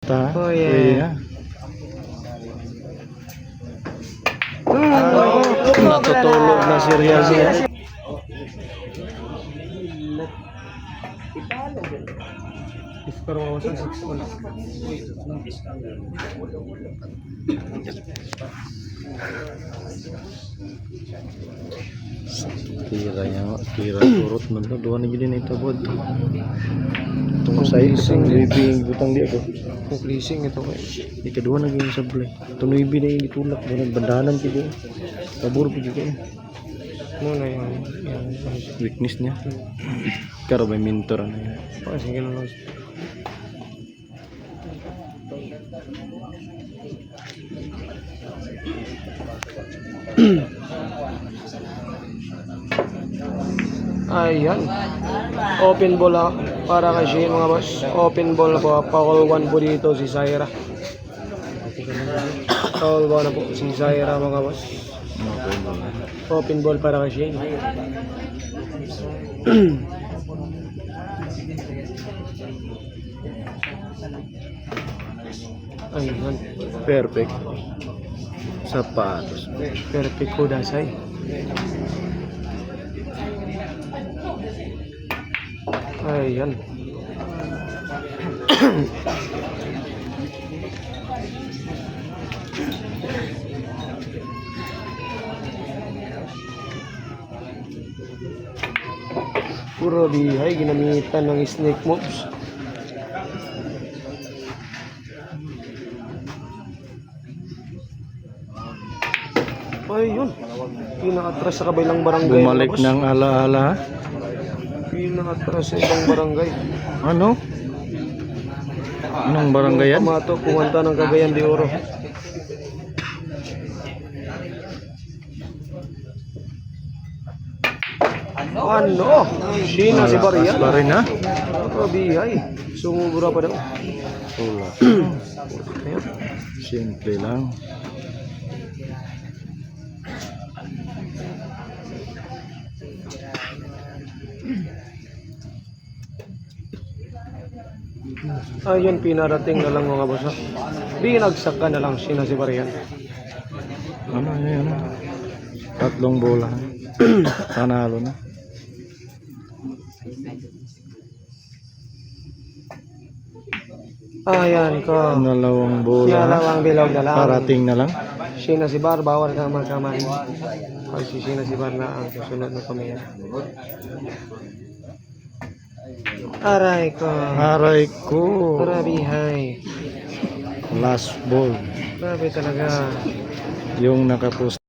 Ta? Oh, Pwede yeah. na. Natutulog na si Rian niya. Pero mawasan 6-1. Kira niya, kira turut man to. Duha na gini na itabod. Itong sa'yo, itong living, butang di ako. Kung leasing ito ko. Ikadua na gini sablay. Itong living na yung itulak. Bandanan pili. Kabur pili kayo. Muna yung Weakness niya. Karo may mentor na yan. sige na lang. Ayan. Open ball para kay Shane mga boss. Open ball po. Foul 1 po dito si Zaira. Foul 1 na po si Zaira mga boss. Open ball para kay Shane. Ayan. Perfect. Sapatos. Perfect ko dasay. Ayan. Puro bihay ginamitan ng snake moves. Ayun. Pinakatras sa kabilang barangay. Bumalik mga boss. ng alaala. Pinakatras sa ibang barangay. Ano? Anong barangay yan? Pamato, kumanta ng Cagayan de Oro. Ano? Sina si Barian. Pa rin ha? Kabihay. Sumubura pa daw. Wala. Ayan. Simple lang. Ayun, pinarating na lang mga boss. Binagsak ka na lang sina si Barian. Ano yun? Tatlong bola. Panalo na. Ayan ko. Dalawang bola. Dalawang bilog na lang. Parating na lang. Sina si Bar, bawal ka magkamali. Kasi sina si Bar na ang susunod na pamilya. Aray ko. Aray ko. Parabihay. Last ball. Grabe talaga. Yung nakapost.